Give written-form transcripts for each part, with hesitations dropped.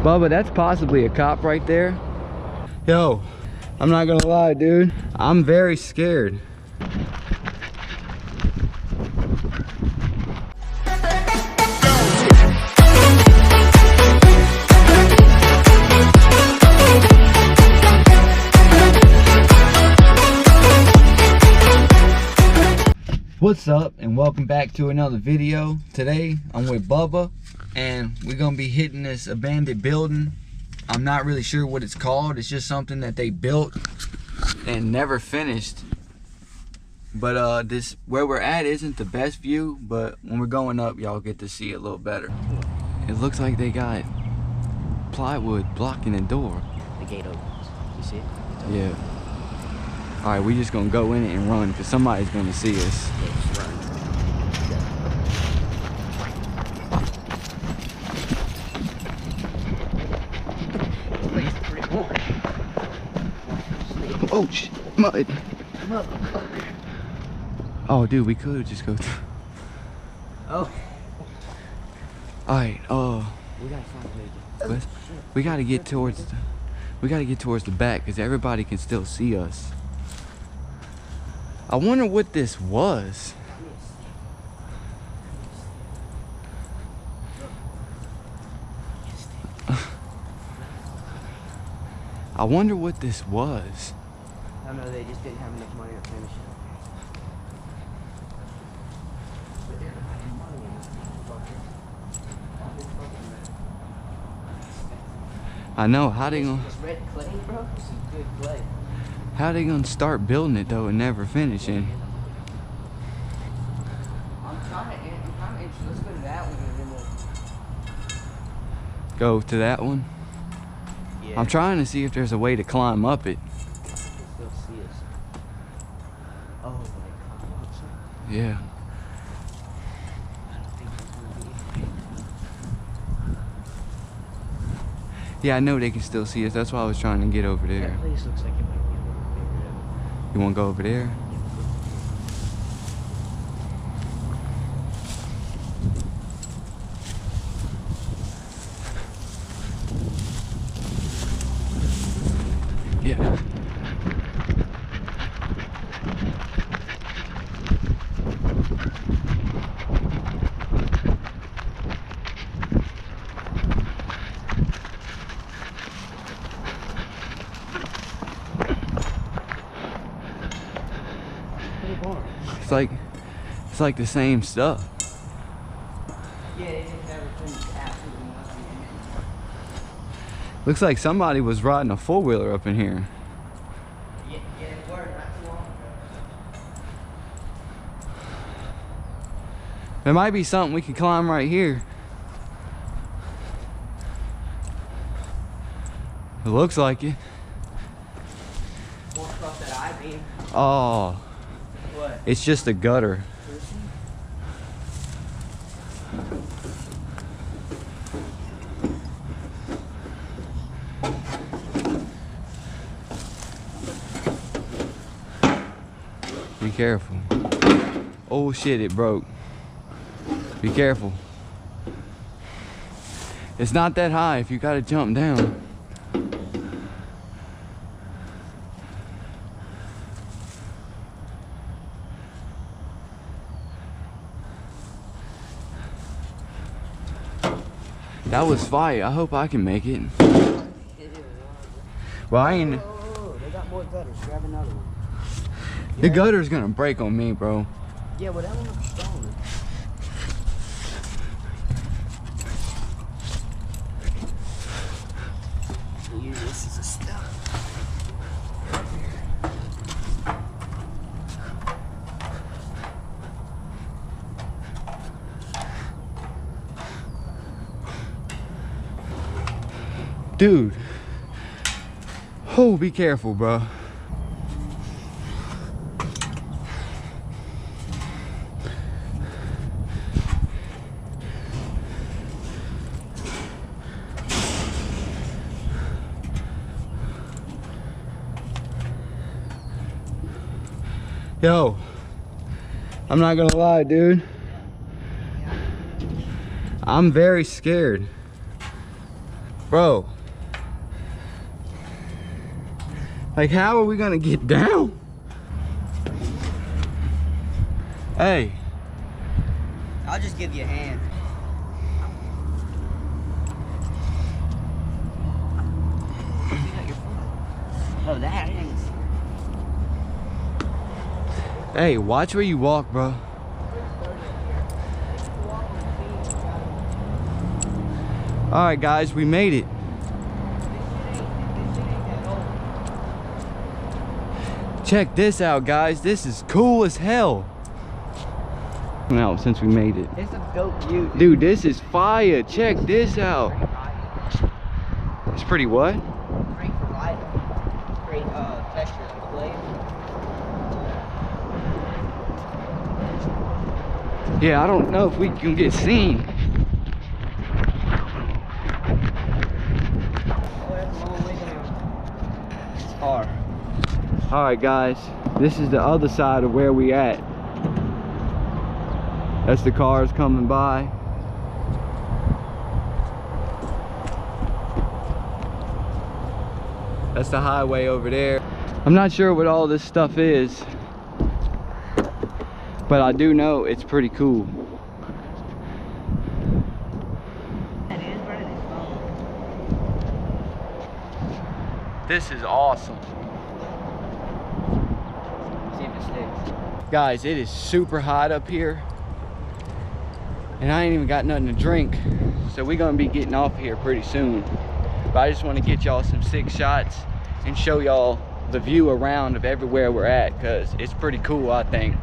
Bubba, that's possibly a cop right there. Yo, I'm not gonna lie, dude. I'm very scared. What's up, and welcome back to another video. Today I'm with Bubba and we're gonna be hitting this abandoned building. I'm not really sure what it's called. It's just something that they built and never finished. But this where we're at isn't the best view, but when we're going up, y'all get to see it a little better. It looks like they got plywood blocking the door. The gate opens. You see it? Yeah. All right, we just gonna go in it and run because somebody's gonna see us. Let's run. Oh shit, mud. Oh dude, we could just go through. Oh. Alright, We gotta find a way to... we gotta get towards the back because everybody can still see us. I wonder what this was. I wonder what this was. I don't know, they just didn't have enough money to finish it. I know, how they gonna... This red clay, bro, this is good clay. How they gonna start building it though and never finishing? I'm kind of interested. Let's go to that one and then we'll... Go to that one? Yeah. I'm trying to see if there's a way to climb up it. They can still see us. Oh, my God. Yeah. I don't think there's gonna be anything. Yeah, I know they can still see us. That's why I was trying to get over there. That place looks like it might be a little bigger. You wanna go over there? Yeah. It's like the same stuff. Yeah, they just never finished absolutely nothing in it. Looks like somebody was riding a four-wheeler up in here. Yeah, it worked not too long ago. There might be something we can climb right here. It looks like it. More stuff that I mean. Oh, What? it's just a gutter. Be careful. Oh shit, it broke. Be careful. It's not that high if you gotta jump down. That was fire. I hope I can make it. Well, I ain't... Oh, they got more gutters. Grab another one. The gutter's gonna break on me, bro. Yeah, well, that one looks stronger. Use this as a step. Dude. Oh, be careful, bro. Yo, I'm not gonna lie, dude. I'm very scared Bro. Like, how are we gonna get down? Hey. I'll just give you a hand. Oh, that. Hey, watch where you walk, bro. All right, guys, we made it. Check this out, guys. This is cool as hell. Now, since we made it. It's a dope view, Dude, this is fire. Check this out. It's pretty what? Great for light. Great texture of the blade. Yeah, I don't know if we can get seen. Oh, that's a long way down. It's far. All right, guys. This is the other side of where we at. That's the cars coming by. That's the highway over there. I'm not sure what all this stuff is, but I do know it's pretty cool. That is Brennan. This is awesome. See if it sticks. Guys, it is super hot up here. And I ain't even got nothing to drink. So we're gonna be getting off here pretty soon. But I just want to get y'all some sick shots and show y'all the view around of everywhere we're at, because it's pretty cool, I think.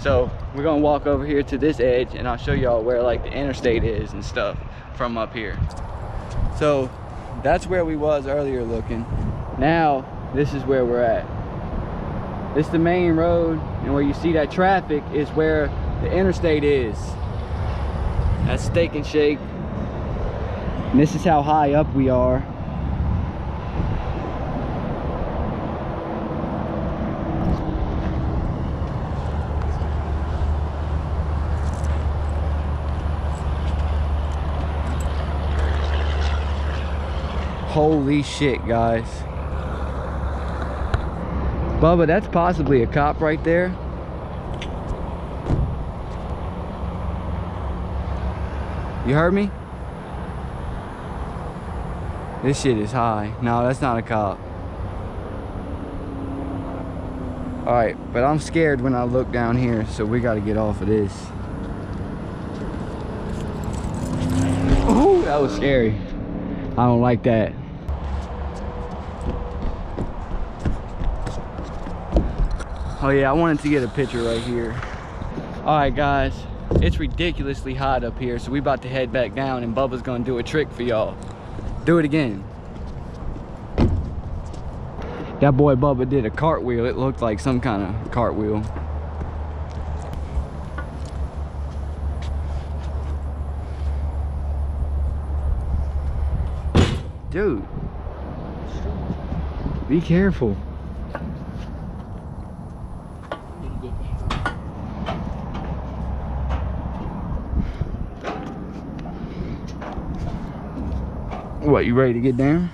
So we're gonna walk over here to this edge and I'll show y'all where like the interstate is and stuff from up here. So that's where we was earlier looking. Now this is where we're at. This is the main road, and where you see that traffic is where the interstate is. That's Steak and Shake. And this is how high up we are. Holy shit, guys. Bubba, that's possibly a cop right there. You heard me? This shit is high. No, that's not a cop. Alright, but I'm scared when I look down here, so we gotta get off of this. Oh, that was scary. I don't like that. Oh yeah, I wanted to get a picture right here. Alright guys, it's ridiculously hot up here, so we about to head back down and Bubba's gonna do a trick for y'all. Do it again. That boy Bubba did a cartwheel. It looked like some kind of cartwheel. Dude, be careful. What, you ready to get down?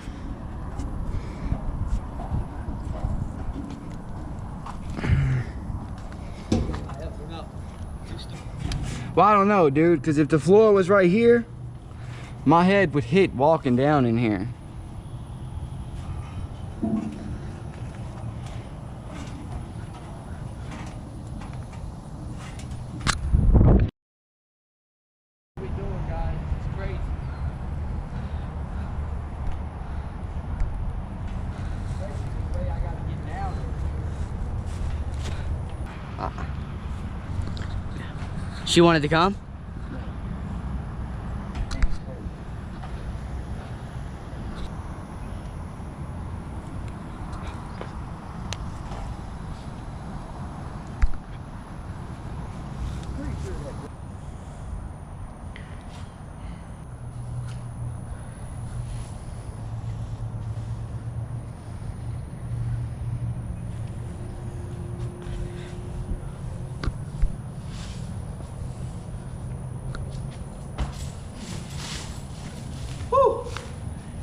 Well, I don't know, dude, because if the floor was right here, my head would hit walking down in here. What we doing, guys? It's crazy. She wanted to come?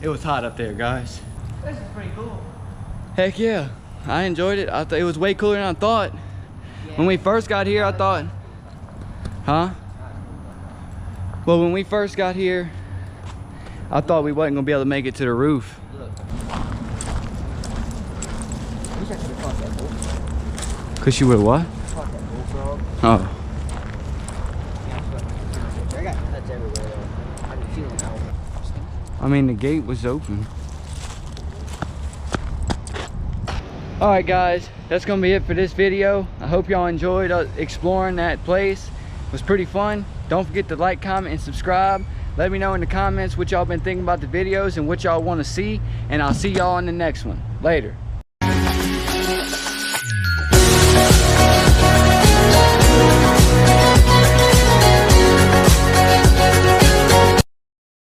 It was hot up there, guys. This is pretty cool. Heck yeah, I enjoyed it. I thought it was way cooler than I thought. Yeah. When we first got here, I thought, huh? Well, when we first got here, I thought we wasn't gonna be able to make it to the roof. Look. I wish I could have caught that bullfrog. Cause you would what? Caught that bullfrog. Oh. I got cuts everywhere though. I can feel it now. I mean, the gate was open. All right, guys, that's gonna be it for this video. I hope y'all enjoyed exploring that place. It was pretty fun. Don't forget to like, comment, and subscribe. Let me know in the comments what y'all been thinking about the videos and what y'all want to see, and I'll see y'all in the next one. Later.